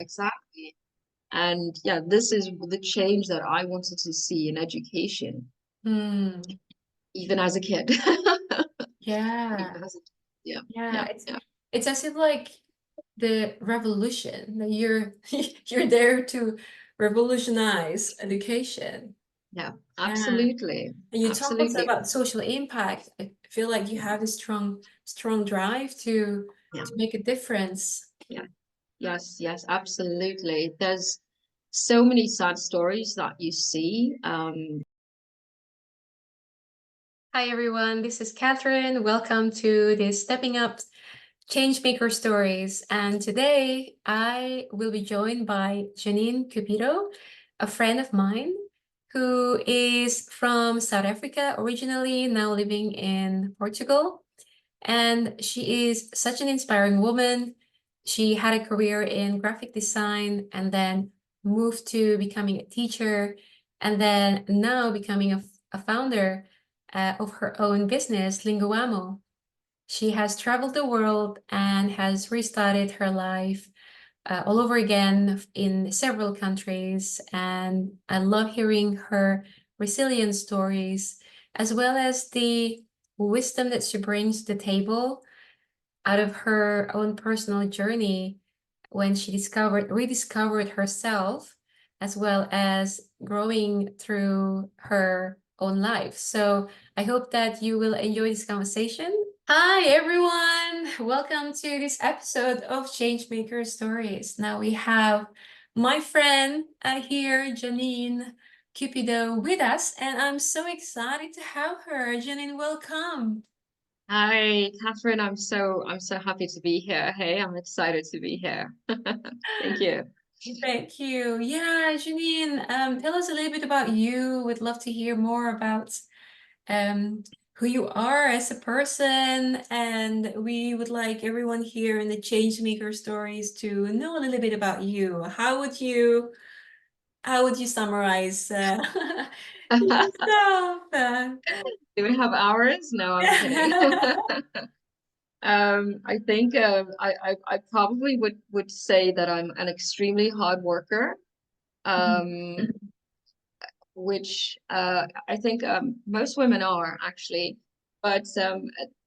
exactly. And yeah, this is the change that I wanted to see in education, Hmm. even as a kid. Yeah. Even as a, yeah, Yeah. yeah, yeah, It's as if like the revolution that you're you're there to revolutionize education. yeah, Yeah. absolutely, And you talk also absolutely. about social impact. I feel like you have a strong drive Yeah, to make a difference. yeah, yes, yes, absolutely. There's so many sad stories that you see. Hi everyone, this is Catherine. Welcome to this Stepping Up Changemaker Stories. And today I will be joined by Janine Cupido, a friend of mine who is from South Africa originally, now living in Portugal. And she is such an inspiring woman. She had a career in graphic design and then moved to becoming a teacher and then now becoming a founder of her own business, Lingoamo. She has traveled the world and has restarted her life all over again in several countries. And I love hearing her resilient stories, as well as the wisdom that she brings to the table out of her own personal journey when she rediscovered herself, as well as growing through her own life. So I hope that you will enjoy this conversation. Hi, everyone. Welcome to this episode of Changemaker Stories. Now we have my friend here, Janine Cupido, with us, and I'm so excited to have her. Janine, welcome. Hi, Catherine. I'm so happy to be here. Hey, I'm excited to be here. Thank you. Thank you. Yeah, Janine, tell us a little bit about you. We'd love to hear more about um, who you are as a person, and we would like everyone here in the Changemaker Stories to know a little bit about you. How would you summarize yourself? Do we have hours? No, I'm kidding. I think I probably would say that I'm an extremely hard worker. Um, which I think most women are actually, but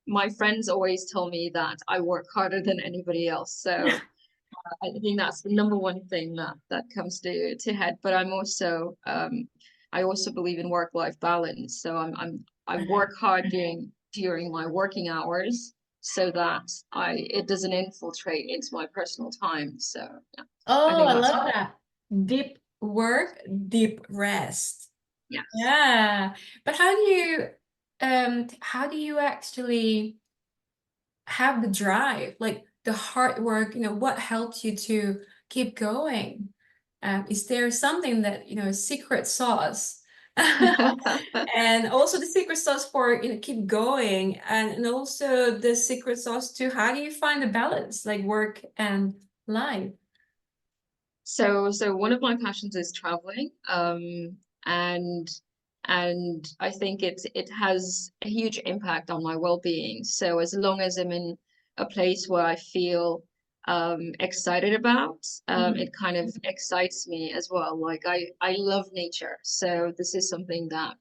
my friends always tell me that I work harder than anybody else. So I think that's the number one thing that comes to head. But I also believe in work-life balance. So I work hard during my working hours so that I it doesn't infiltrate into my personal time. So yeah, I Oh, think I that's love that. Deep work, deep rest. yes. Yeah. But how do you actually have the drive, like the hard work, what helps you to keep going? Is there something that, secret sauce? And also the secret sauce for, keep going, and also the secret sauce to how do you find the balance, like work and life? So one of my passions is traveling, and and I think it has a huge impact on my well-being. So as long as I'm in a place where I feel excited about, Mhm. it kind of excites me as well. Like I love nature, so this is something that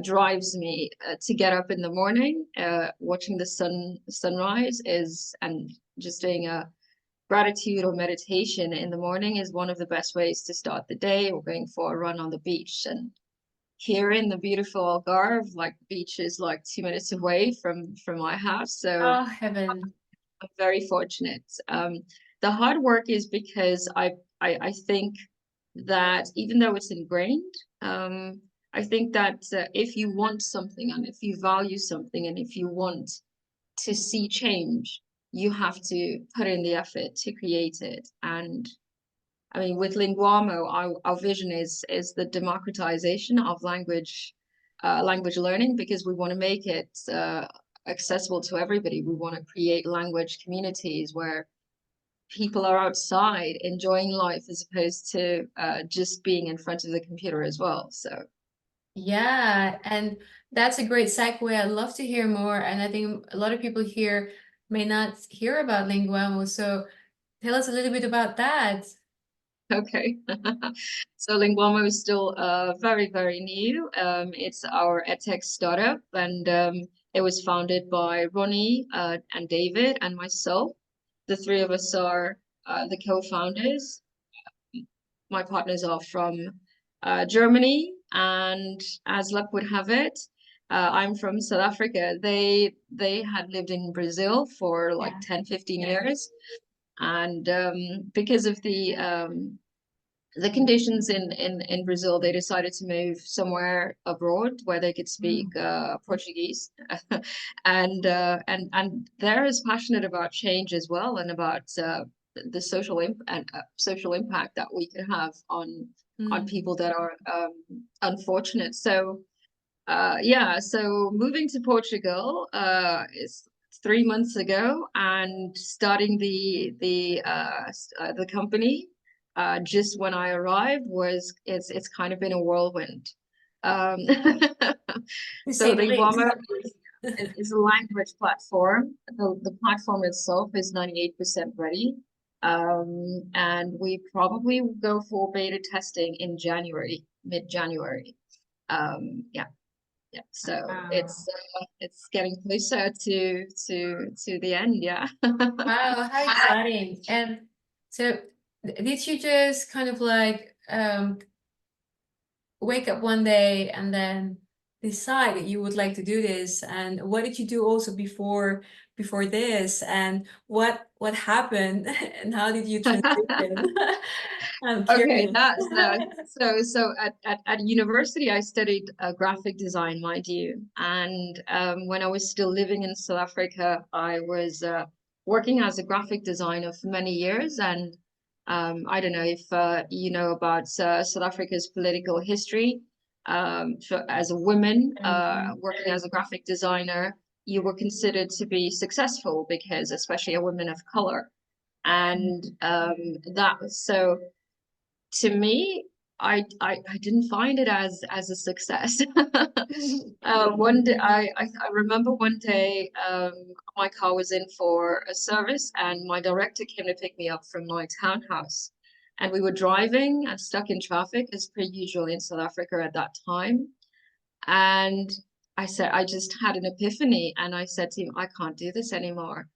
drives me to get up in the morning, watching the sunrise is and just doing a gratitude or meditation in the morning is one of the best ways to start the day, or going for a run on the beach. And here in the beautiful Algarve, like the beach is like 2 minutes away from my house. So Oh, heaven. I'm very fortunate. The hard work is because I think that even though it's ingrained, I think that if you want something and if you value something and if you want to see change, you have to put in the effort to create it. And I mean, with Linguamo, our vision is the democratization of language learning, because we want to make it accessible to everybody. We want to create language communities where people are outside enjoying life as opposed to just being in front of the computer as well. So Yeah, and that's a great segue. I'd love to hear more. And I think a lot of people here may not hear about Linguamo. So Tell us a little bit about that. Okay. So Linguamo is still very, very new. It's our edtech startup, and it was founded by Ronnie and David and myself. The three of us are the co-founders. My partners are from Germany, and as luck would have it, I'm from South Africa. They had lived in Brazil for like Yeah. 10, 15 years, and because of the conditions in Brazil, they decided to move somewhere abroad where they could speak Mm. Portuguese, and they're as passionate about change as well, and about the social impact that we could have on Mm. people that are unfortunate. So yeah, so moving to Portugal is 3 months ago, and starting the company just when I arrived was it's kind of been a whirlwind. Um, To so say the least. Linguamo is a language platform. The platform itself is 98% ready. And we probably will go for beta testing in January, mid-January. Yeah. Yeah, so Wow. it's getting closer to the end, yeah. Wow, how exciting. And so did you just kind of like wake up one day and then decide that you would like to do this? And what did you do also before this? And what happened and how did you transition? I'm Okay, curious. that's so at university I studied graphic design, mind you, and when I was still living in South Africa, I was working as a graphic designer for many years, and I don't know if you know about South Africa's political history. As a woman Mhm. working as a graphic designer, you were considered to be successful because, especially a woman of color, and that was so to me, I didn't find it as a success. One day, I remember one day, my car was in for a service, and my director came to pick me up from my townhouse, and we were driving and stuck in traffic as per usual in South Africa at that time. And I said, I just had an epiphany, and I said to him, I can't do this anymore.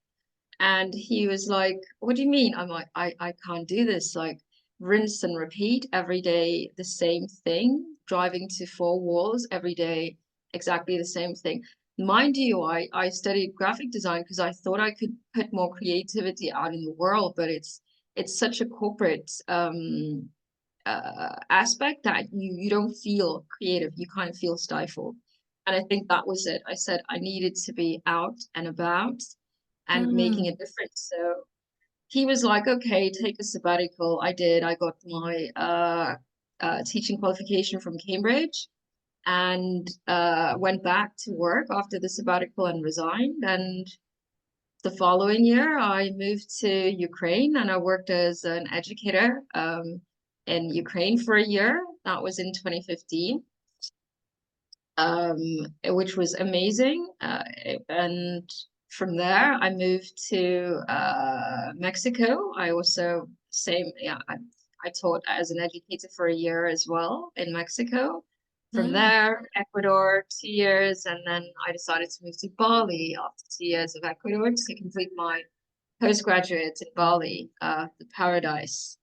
And he was like, what do you mean? I'm like, I can't do this. Like, rinse and repeat every day, the same thing, driving to four walls every day, exactly the same thing. Mind you, I studied graphic design because I thought I could put more creativity out in the world, but it's such a corporate aspect that you don't feel creative. You kind of feel stifled. And I think that was it. I said I needed to be out and about and making a Mm. difference. So he was like, okay, take a sabbatical. I did. I got my teaching qualification from Cambridge and went back to work after the sabbatical and resigned. And the following year, I moved to Ukraine and I worked as an educator in Ukraine for a year. That was in 2015, which was amazing. And from there, I moved to Mexico. I also yeah, I taught as an educator for a year as well in Mexico. From Mm. there, Ecuador, 2 years, and then I decided to move to Bali after 2 years of Ecuador to complete my postgraduate in Bali, the paradise.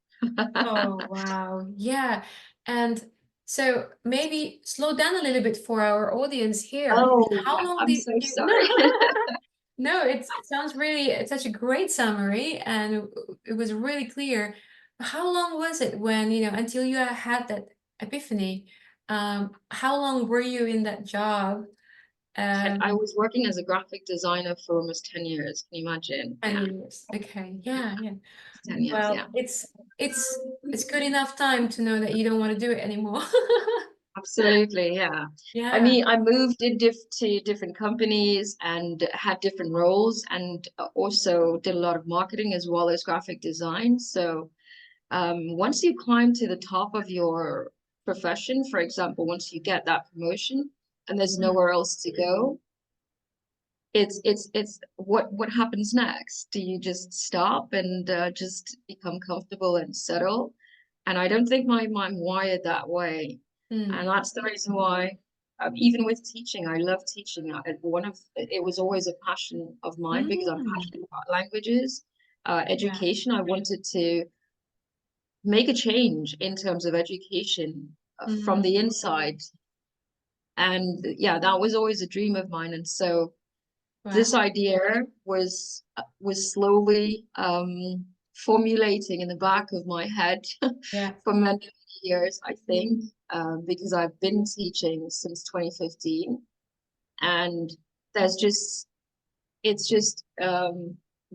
Oh, wow. Yeah. And so maybe slow down a little bit for our audience here. Oh, How long I'm did so you no sorry. no, it sounds really it's such a great summary and it was really clear. How long was it when, until you had that epiphany? How long were you in that job? I Um, was working as a graphic designer for almost 10 years. Can you imagine? 10 Yeah, years. Okay. Yeah, yeah. 10 years. Yeah, Well, it's good enough time to know that you don't want to do it anymore. absolutely. Yeah. I Yeah. mean, I moved to different companies and had different roles and also did a lot of marketing as well as graphic design. So once you climb to the top of your profession, for example, once you get that promotion and there's Mm. nowhere else to go, it's what happens next? Do you just stop and just become comfortable and settle? And I don't think my mind wired that way. And that's the reason why, even with teaching, I love teaching. It was always a passion of mine because I'm passionate about languages, Yeah. education. I wanted to make a change in terms of education from the inside. And yeah, that was always a dream of mine. And so this Wow. idea was slowly formulating in the back of my head Yeah. for many years, I think, because I've been teaching since 2015, and there's just it's just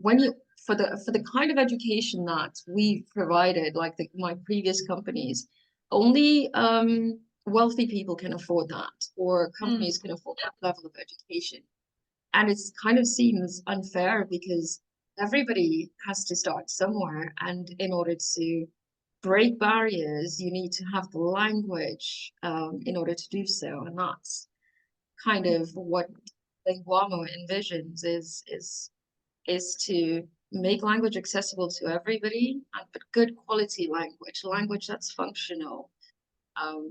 when you for the kind of education that we've provided, like my previous companies, only wealthy people can afford that, or Mm. companies can afford that level of education. And it's kind of seems unfair because everybody has to start somewhere. And in order to break barriers, you need to have the language in order to do so. And that's kind of what Linguamo envisions is to make language accessible to everybody, but good quality language that's functional.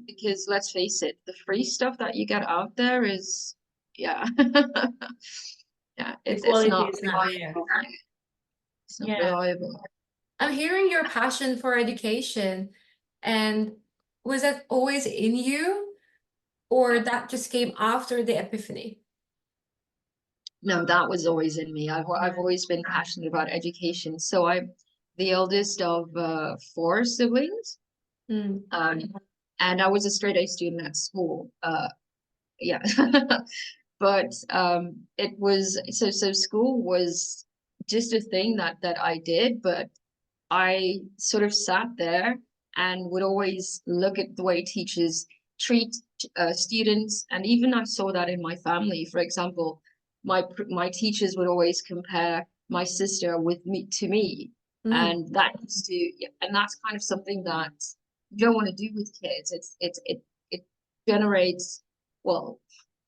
Because let's face it, the free stuff that you get out there is, yeah, yeah, The it's quality not is not there. reliable. It's not Yeah. reliable. I'm hearing your passion for education. And was that always in you, or that just came after the epiphany? No, that was always in me. I've Yeah. always been passionate about education. So I'm the eldest of four siblings, Mm. um, and I was a straight A student at school. Yeah, but it was so school was just a thing that I did, but I sort of sat there and would always look at the way teachers treat students, and even I saw that in my family. For example, my teachers would always compare my sister with me to me, Mm. and that used to, yeah, and that's kind of something that you don't want to do with kids. It generates, well,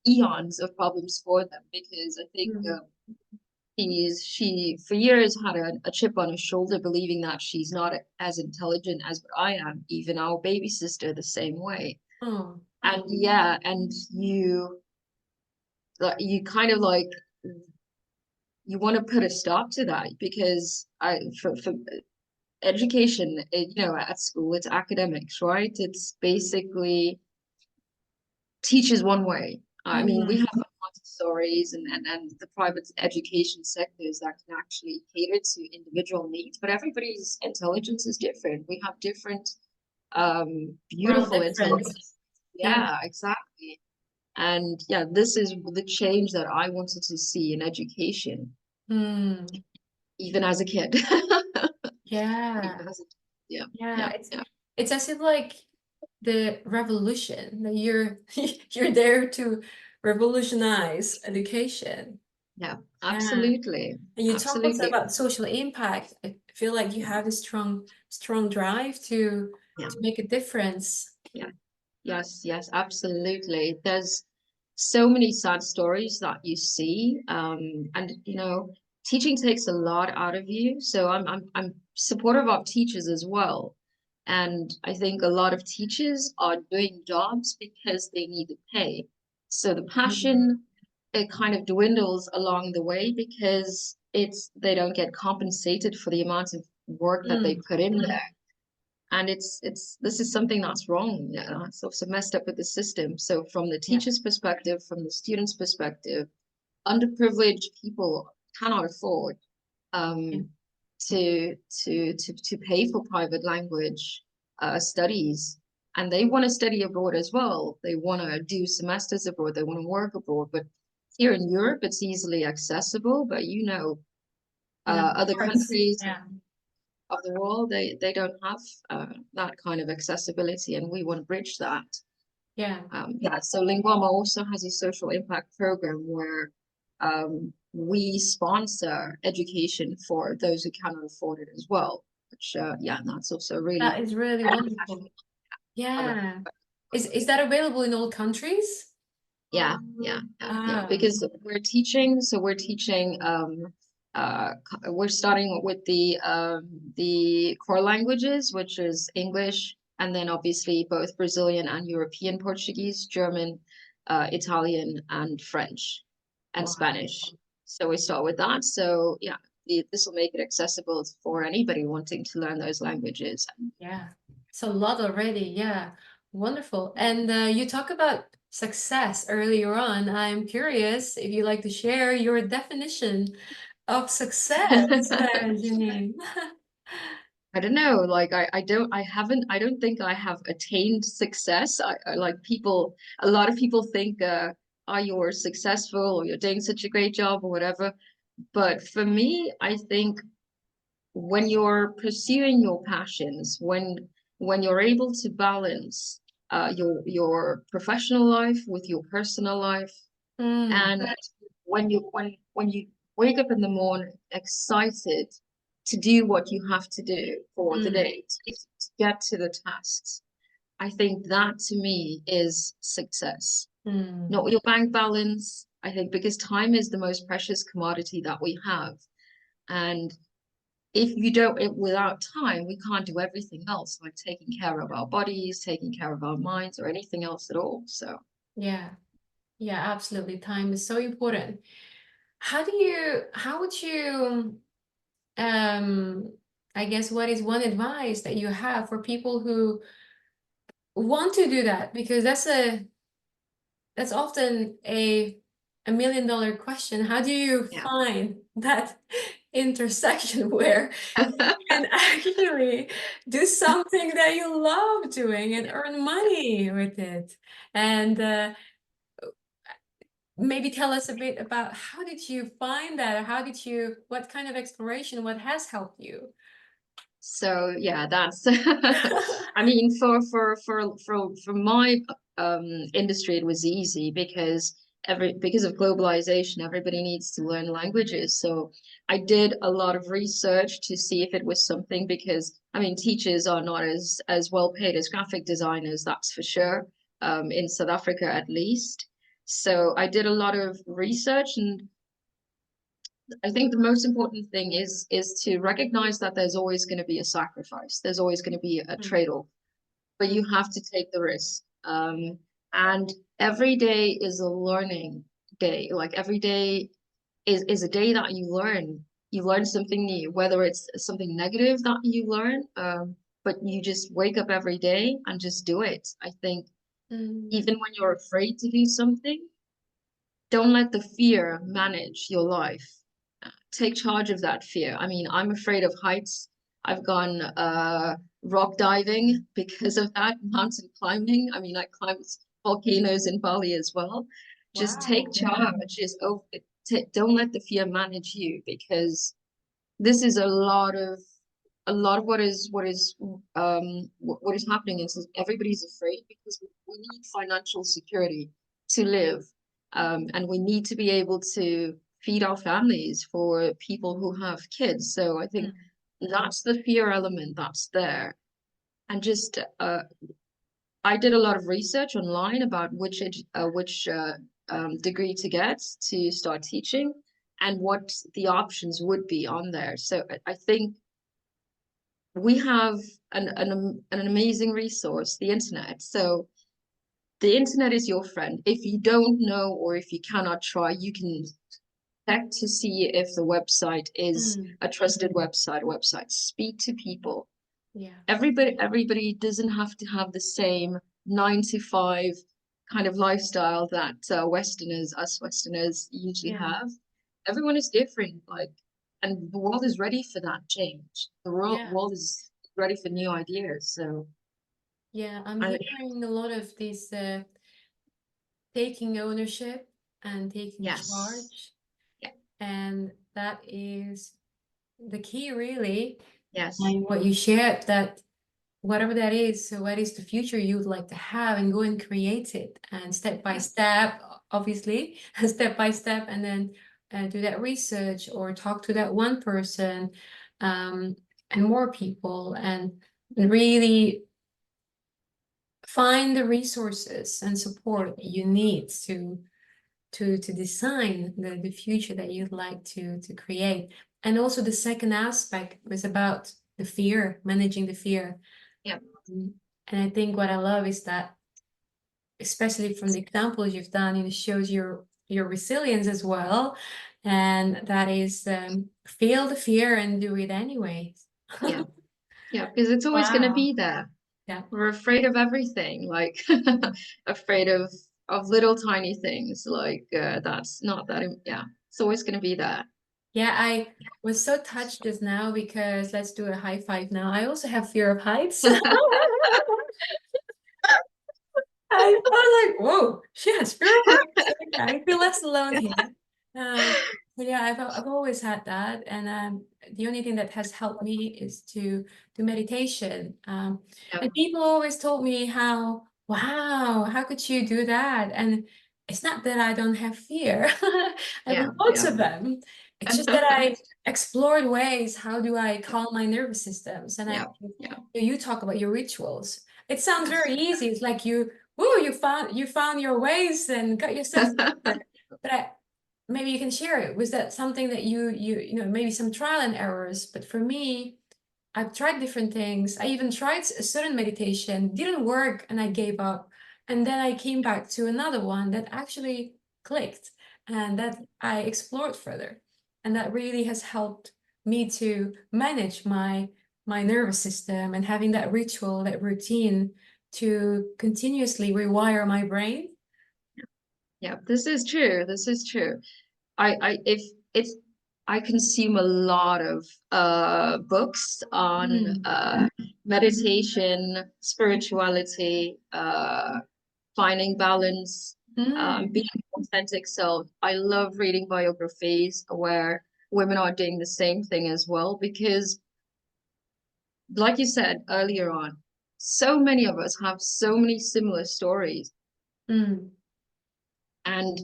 eons of problems for them because I think Mm. she for years had a chip on her shoulder, believing that she's not as intelligent as what I am. Even our baby sister the same way. Oh. And yeah, and you kind of like you want to put a stop to that because for education, at school it's academics, right? It's basically teaches one way. I mean, we Mm. have Montessori's and the private education sectors that can actually cater to individual needs, but everybody's intelligence is different. We have different, We're all beautiful different. intelligence. Yeah. Yeah, exactly. And yeah, this is the change that I wanted to see in education, Mm. even as a kid. Yeah. Even as a, yeah, Yeah. yeah, yeah, It's as if like the revolution that you're there to revolutionize education. yeah, Yeah. absolutely, And you talk also absolutely. about social impact. I feel like you have a strong drive Yeah, to make a difference. yeah. Yes, yes, absolutely. There's so many sad stories that you see, and teaching takes a lot out of you. So I'm supportive of teachers as well, and I think a lot of teachers are doing jobs because they need the pay. So the Mm. passion, it kind of dwindles along the way because they don't get compensated for the amount of work that they Mm. put in there. And it's this is something that's wrong. Yeah, it's also messed up with the system. So from the Yeah. teacher's perspective, from the student's perspective, underprivileged people cannot afford Yeah. um, to pay for private language studies, and they want to study abroad as well. They want to do semesters abroad. They want to work abroad. But here in Europe, it's easily accessible. But In other other parts. countries Yeah. of the world, they don't have that kind of accessibility, and we want to bridge that. Yeah. Yeah, so Linguamo also has a social impact program where we sponsor education for those who cannot afford it as well, which yeah, that's also really That is really wonderful. other. Yeah. Is that available in all countries? Yeah, Ah, because we're teaching, so we're starting with the core languages, which is English, and then obviously both Brazilian and European Portuguese, German, Italian, and French and wow. Spanish. So we start with that. So yeah, this will make it accessible for anybody wanting to learn those languages. Yeah. It's a lot already. Yeah. Wonderful. And you talk about success earlier on. I'm curious if you like to share your definition of success, Janine. I don't know, like I don't think I have attained success. I like people, a lot of people think are you're successful or you're doing such a great job or whatever. But for me, I think when you're pursuing your passions, when you're able to balance your professional life with your personal life, Mm, and when you wake up in the morning excited to do what you have to do for the mm, day, to get to the tasks, I think that to me is success. mm. Not your bank balance, I think, because time is the most precious commodity that we have. And if you don't, without time, we can't do everything else, like taking care of our bodies, taking care of our minds, or anything else at all. So, Yeah. Yeah, absolutely. Time is so important. How would you, I guess, what is one advice that you have for people who want to do that? Because that's often a $1 million question. How do you yeah. find that intersection where you can actually do something that you love doing and earn money with it? And maybe tell us a bit about how did you find that? Or how did you, what kind of exploration, what has helped you? So yeah, that's I mean for my industry it was easy because because of globalization, everybody needs to learn languages. So I did a lot of research to see if it was something, because I mean teachers are not as well paid as graphic designers, that's for sure, in South Africa at least. So I did a lot of research, and I think the most important thing is to recognize that there's always going to be a sacrifice. There's always going to be a Mm, trade-off, but you have to take the risk. And every day is a learning day. Like every day is a day that you learn. You learn something new, whether it's something negative that you learn, but you just wake up every day and just do it. I think mm, even when you're afraid to do something, don't let the fear manage your life. Take charge of that fear. I mean, I'm afraid of heights. I've gone rock diving because of that, mountain climbing. I mean, I climbed volcanoes in Bali as well. Just take wow. charge. Just don't let the fear manage you, because this is a lot of what is happening is everybody's afraid because we need financial security to live, and we need to be able to feed our families for people who have kids. So I think Mm, that's the fear element that's there. And just I did a lot of research online about which degree to get to start teaching and what the options would be on there. So I think we have an amazing resource, the internet. So the internet is your friend. If you don't know or if you cannot try, you can check to see if the website is mm, a trusted website. Speak to people. yeah. Everybody doesn't have to have the same 9 to 5 kind of lifestyle that us Westerners usually Yeah. have. Everyone is different, like, and the world is ready for that change. The world, Yeah. world is ready for new ideas. So, Yeah. I'm I, hearing a lot of this taking ownership and taking yes, charge. yeah, And that is the key, really. yes, And what you shared, that whatever that is, so what is the future you would like to have, and go and create it, and step by yeah, step, obviously, step by step, and then do that research or talk to that one person, and more people, and really find the resources and support you need to design the future that you'd like to create. And also the second aspect was about the fear, managing the fear. Yeah. And I think what I love is that, especially from the examples you've done, it shows your resilience as well. And that is feel the fear and do it anyway. Yeah. Yeah, because it's always going to Wow. be there. Yeah. We're afraid of everything, like afraid of little tiny things, like that's not that, yeah, it's always going to be there. Yeah, I was so touched just now because let's do a high five now. I also have fear of heights. I was like, whoa, she has fear of heights. Okay, I feel less alone here. But yeah, I've always had that, and the only thing that has helped me is to do meditation. Yeah, And people always told me how, wow, how could you do that? And it's not that I don't have fear. I have yeah, lots yeah. of them. It's just that I explored ways. How do I calm my nervous systems? And Yeah, yeah, you talk about your rituals. It sounds yes. very easy. It's like you found your ways and got yourself together. But maybe you can share it. Was that something that you know, maybe some trial and errors? But for me, I've tried different things. I even tried a certain meditation, didn't work, and I gave up. And then I came back to another one that actually clicked and that I explored further. And that really has helped me to manage my nervous system and having that ritual, that routine to continuously rewire my brain. Yeah, this is true. This is true. If it's, I consume a lot of books on Mm. meditation, spirituality, finding balance, Mm. being authentic self. I love reading biographies where women are doing the same thing as well, because, like you said earlier on, so many of us have so many similar stories. Mm. And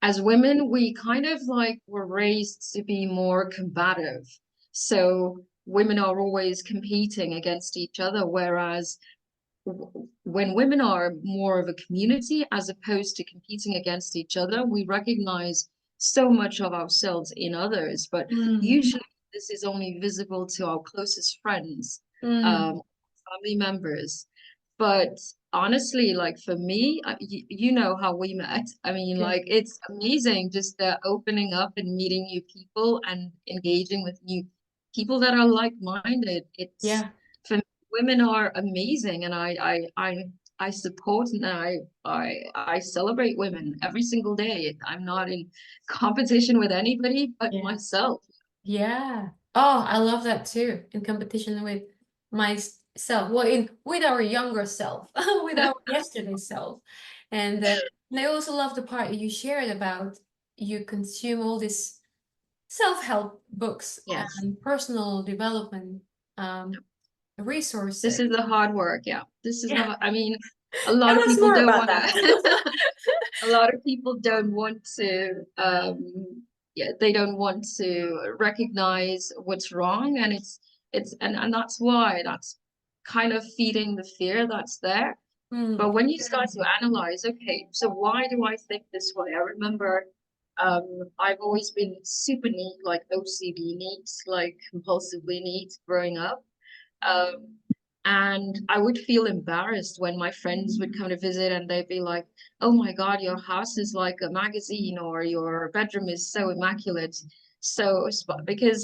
as women, we kind of like were raised to be more combative. So women are always competing against each other, whereas when women are more of a community as opposed to competing against each other, we recognize so much of ourselves in others. But Mm. usually this is only visible to our closest friends, Mm. family members. But honestly, like for me, you know how we met. I mean, Yeah. like it's amazing just opening up and meeting new people and engaging with new people that are like-minded. It's Yeah. for me, women are amazing, and I support and I celebrate women every single day. I'm not in competition with anybody but Yeah. myself. Yeah. Oh, I love that too. In competition with myself, well, in with our younger self, with our yesterday self, and I also love the part you shared about you consume all these self-help books Yes. and personal development This resources. is the hard work. Yeah. This is Yeah. I mean, a lot Tell of us people more don't about want that. to, a lot of people don't want to, yeah, they don't want to recognize what's wrong. And and that's why that's kind of feeding the fear that's there. Mm. But when you start to analyze, okay, so why do I think this way? I remember I've always been super neat, like OCD neat, like compulsively neat growing up. Um, and I would feel embarrassed when my friends would come to visit and they'd be like, "Oh my God, your house is like a magazine, or your bedroom is so immaculate." Because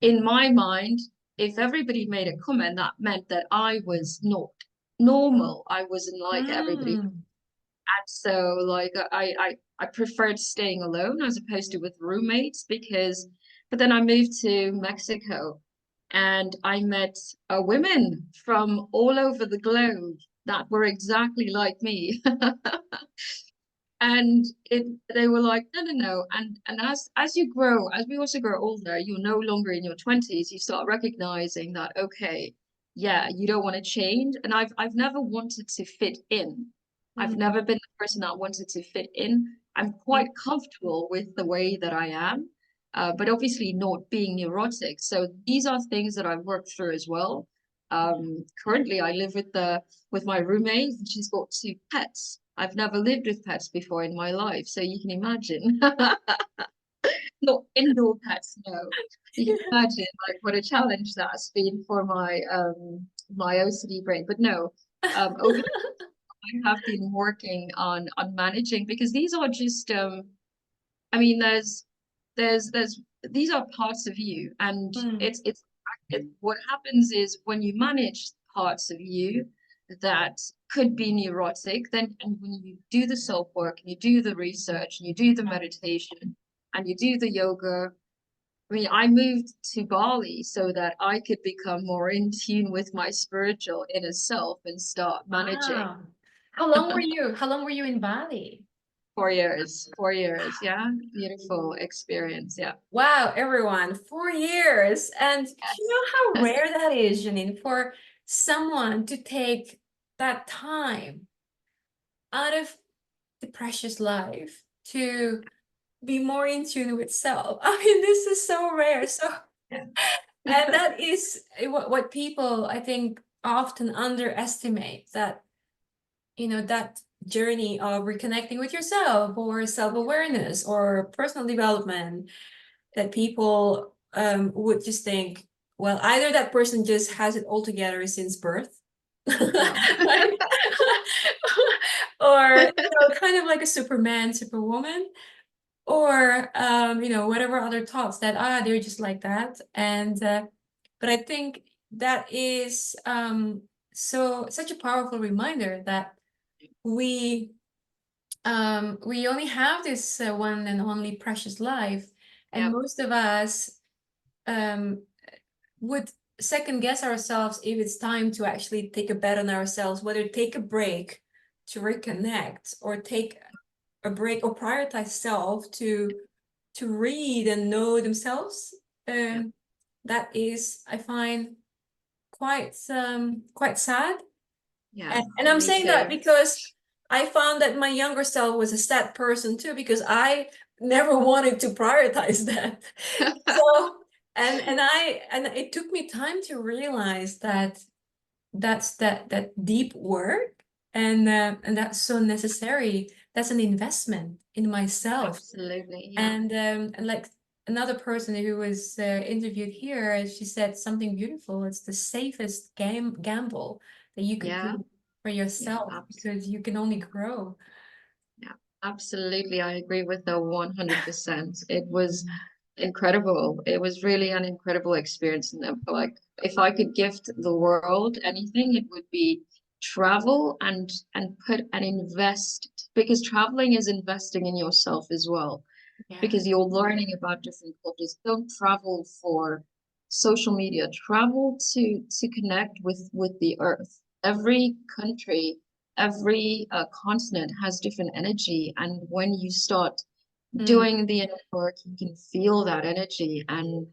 in my mind, if everybody made a comment, that meant that I was not normal. I wasn't like everybody. Mm. And so like I preferred staying alone as opposed to with roommates, because but then I moved to Mexico and I met women from all over the globe that were exactly like me. And they were like, no, no, no. And as you grow, as we also grow older, you're no longer in your 20s, you start recognizing that, okay, yeah, you don't want to change. And I've never wanted to fit in. I've Mm. never been the person that wanted to fit in. I'm quite comfortable with the way that I am, but obviously not being neurotic. So these are things that I've worked through as well. Currently I live with my roommate, and she's got 2 pets. I've never lived with pets before in my life, so you can imagine. Not indoor pets, no. You can imagine like what a challenge that's been for my OCD brain. But no, over I have been working on managing, because these are just I mean there's these are parts of you, and Mm. what happens is when you manage parts of you that could be neurotic, then and when you do the self work and you do the research and you do the meditation and you do the yoga. I mean, I moved to Bali so that I could become more in tune with my spiritual inner self and start managing. Wow. How long were you in Bali? 4 years, 4 years. Yeah. Beautiful experience. Yeah. Wow, everyone, 4 years. And you Yes. know how rare that is, Janine, for someone to take that time out of the precious life to be more in tune with self. I mean, this is so rare. So, Yeah. and that is what people, I think, often underestimate, that, that journey of reconnecting with yourself or self-awareness or personal development, that people would just think, well, either that person just has it all together since birth, No. like, or kind of like a Superman, Superwoman, or whatever other thoughts that they're just like that. And but I think that is such a powerful reminder that we we only have this one and only precious life, and Yeah. most of us um, would second guess ourselves if it's time to actually take a bet on ourselves, whether take a break to reconnect or take a break or prioritize self to read and know themselves. Yeah. That is, I find, quite sad. Yeah. And I'm Me saying that too. because I found that my younger self was a sad person too, because I never wanted to prioritize that. So, and it took me time to realize that that deep work, and that's so necessary. That's an investment in myself. Absolutely. Yeah. And like another person who was interviewed here, she said something beautiful. It's the safest gamble that you could Yeah. do for Yeah. yourself, because you can only grow. Yeah, absolutely. I agree with her 100%. It was incredible. It was really an incredible experience. And like, if I could gift the world anything, it would be travel and put and invest, because traveling is investing in yourself as well, Yeah. because you're learning about different cultures. Don't travel for social media. Travel to connect with the earth. Every country, every continent has different energy, and when you start Mm, doing the inner work, you can feel that energy, and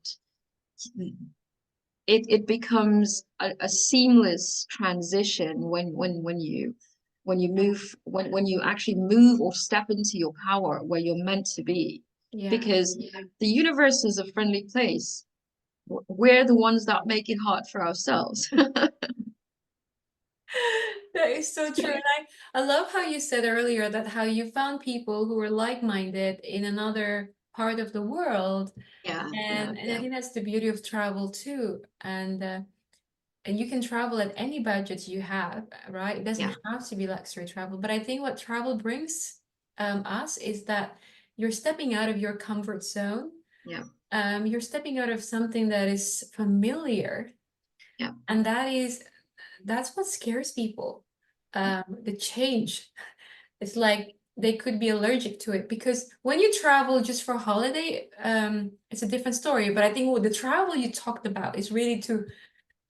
it becomes a seamless transition when you move when you actually move or step into your power where you're meant to be, yeah. because the universe is a friendly place. We're the ones that make it hard for ourselves. That is so true. And I love how you said earlier that how you found people who were like-minded in another part of the world. Yeah, yeah, And I yeah, think that's the beauty of travel too. And you can travel at any budget you have, right? It yeah, doesn't have to be luxury travel. But I think what travel brings us is that you're stepping out of your comfort zone. yeah, You're stepping out of something that is familiar, yeah, and that's what scares people. The change. It's like they could be allergic to it, because when you travel just for holiday, it's a different story. But I think what the travel you talked about is really to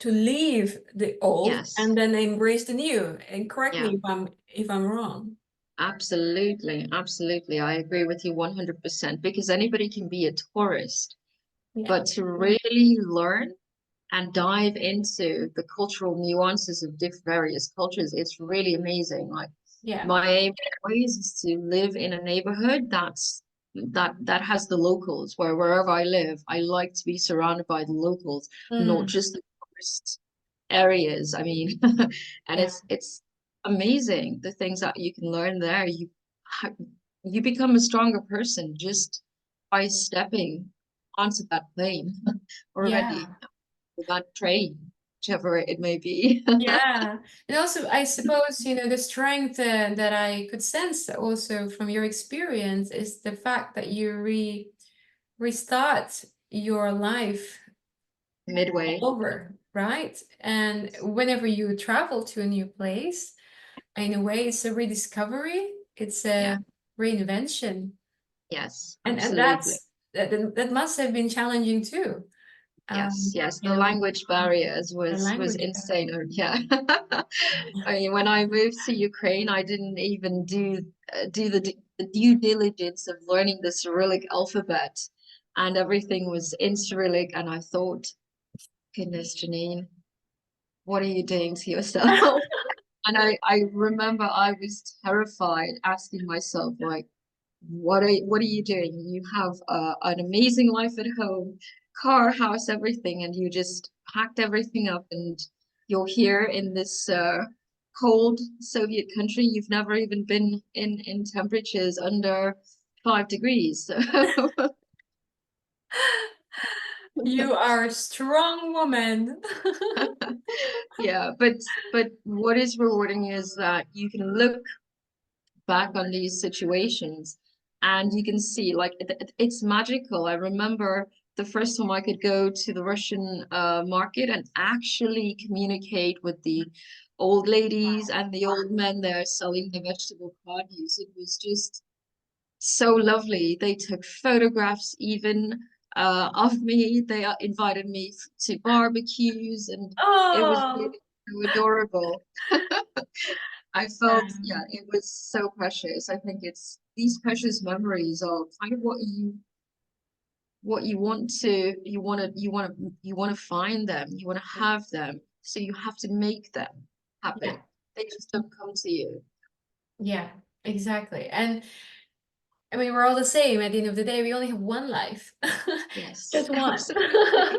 leave the old yes, and then embrace the new. And correct yeah. me if I'm wrong. Absolutely, absolutely. I agree with you 100%, because anybody can be a tourist, Yeah. but to really learn and dive into the cultural nuances of various cultures, it's really amazing. Like, Yeah. my aim always is to live in a neighborhood that has the locals, wherever I live, I like to be surrounded by the locals, not Mm, just the tourists. areas. I mean, and Yeah. it's amazing the things that you can learn there. You become a stronger person just by stepping onto that plane already, Yeah. or that train, whichever it may be. Yeah. And also, I suppose, the strength that I could sense also from your experience is the fact that you restart your life all Midway. over, right? And whenever you travel to a new place, in a way, it's a rediscovery, it's Yeah. a reinvention. Yes, And absolutely. that must have been challenging too. Yes, Um, yes. you The know, language barriers the was language insane. Yeah. I mean, when I moved to Ukraine, I didn't even do the due diligence of learning the Cyrillic alphabet, and everything was in Cyrillic. And I thought, goodness, Janine, what are you doing to yourself? And I remember I was terrified, asking myself, like, what are you doing? You have an amazing life at home, car, house, everything, and you just packed everything up, and you're here in this cold Soviet country. You've never even been in temperatures under 5 degrees. So You are a strong woman. yeah, but what is rewarding is that you can look back on these situations and you can see like it's magical. I remember the first time I could go to the Russian market and actually communicate with the old ladies and the old men there selling the vegetable produce. It was just so lovely. They took photographs even of me. They invited me to barbecues, and it was Oh, really so adorable. I yeah, felt, yeah, it was so precious. I think it's these precious memories are kind of what you want to you want to find them, you want to have them, so you have to make them yeah, happen. They just don't come to you. yeah, exactly. And I mean, we're all the same. At the end of the day, we only have one life, Yes, just one. absolutely.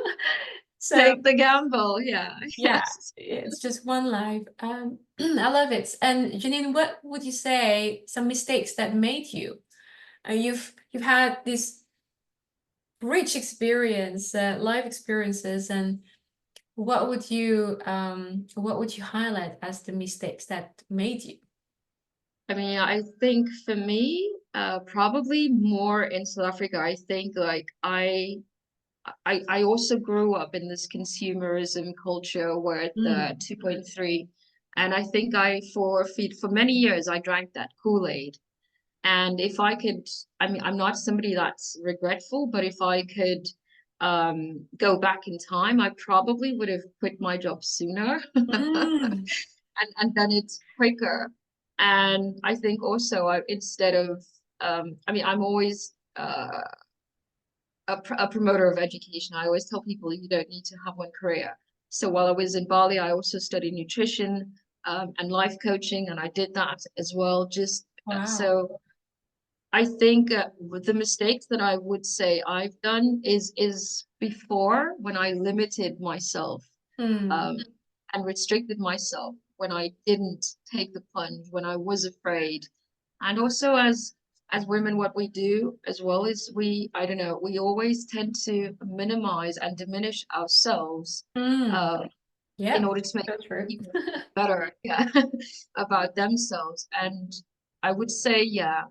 So Take the gamble. Yeah, yeah, yes. it's just one life. I love it. And Janine, what would you say some mistakes that made you? You've had this rich experience, life experiences, and what would you highlight as the mistakes that made you? I mean, I think for me, probably more in South Africa. I think like I also grew up in this consumerism culture where the Mm. 2.3, and I think I for many years I drank that Kool-Aid. And if I could, I mean, I'm not somebody that's regretful, but if I could go back in time, I probably would have quit my job sooner Mm. and done it quicker. And I think also instead of I mean, I'm always a promoter of education. I always tell people you don't need to have one career. So while I was in Bali, I also studied nutrition and life coaching, and I did that as well. Just Wow. so I think the mistakes that I would say I've done is before when I limited myself Mm. um, and restricted myself when I didn't take the plunge, when I was afraid. And also as women, what we do as well is I don't know, we always tend to minimize and diminish ourselves Mm. uh, in Yep, order to make that's true. people feel better, yeah, about themselves. And I would say, yeah,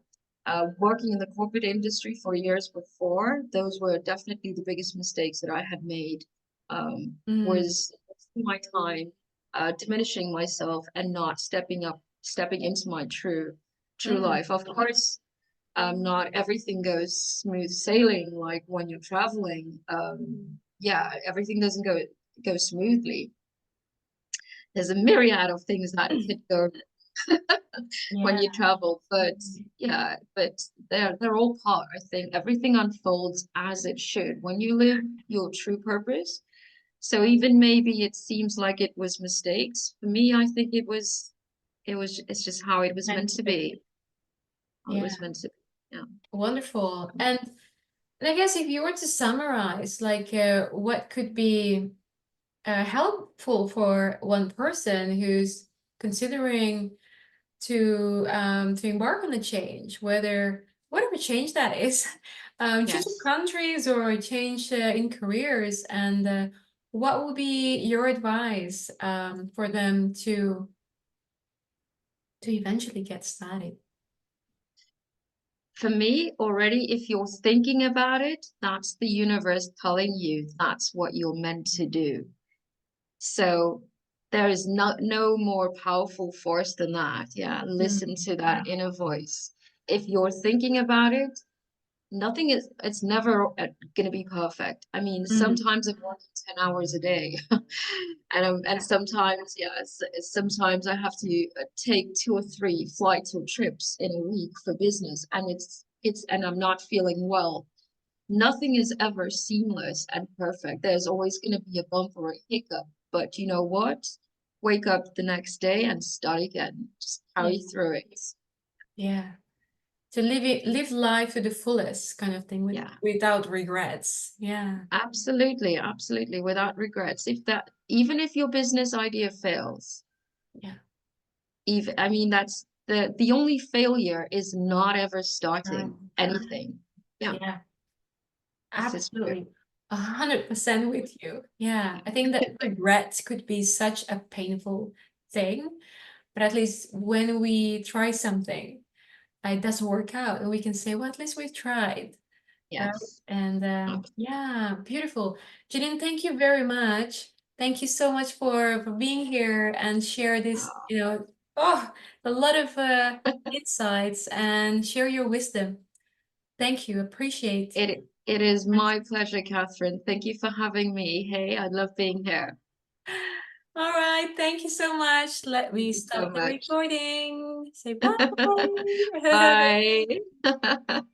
working in the corporate industry for years before, those were definitely the biggest mistakes that I had made. Mm. Was wasting my time, diminishing myself, and not stepping into my true Mm. life. Of course, not everything goes smooth sailing like when you're traveling. Yeah, everything doesn't go smoothly. There's a myriad of things that could go when Yeah. you travel, but yeah, but they're all part. I think everything unfolds as it should when you live your true purpose. So even maybe it seems like it was mistakes. For me, I think it's just how it was Meant meant to to be. be. How it Yeah. was meant to be. Yeah. Wonderful. And I guess if you were to summarize, like, what could be helpful for one person who's considering to embark on a change, whatever change that is, change of Yes. countries or a change in careers, and what would be your advice for them to eventually get started? For me, already, if you're thinking about it, that's the universe telling you that's what you're meant to do. So there is no more powerful force than that. Yeah, listen to that inner voice. If you're thinking about it, nothing is, it's never going to be perfect. I mean, Mm, sometimes I'm working 10 hours a day. And yeah, sometimes, yes, sometimes I have to take 2 or 3 flights or trips in a week for business, and and I'm not feeling well. Nothing is ever seamless and perfect. There's always going to be a bump or a hiccup, but you know what? Wake up the next day and start again. Just yeah, carry through it. yeah. To live life to the fullest, kind of thing, Yeah. without regrets. Yeah, Absolutely, absolutely, without regrets. Even if your business idea fails, yeah. even I mean that's the only failure is not ever Right. starting anything. Yeah, Yeah. this is true. Absolutely. 100% with you. Yeah, I think that regret could be such a painful thing, but at least when we try something, it doesn't work out, and we can say, well, at least we tried, right? Yes. And Ab- yeah, beautiful. Janine, thank you very much. Thank you so much for being here and share this, ah, oh, a lot of insights and share your wisdom. Thank you. Appreciate. it is my pleasure, Catherine. Thank you for having me. Hey, I love being here. All right, thank you so much. Let Thank me you so stop the much. recording. Say bye. Bye.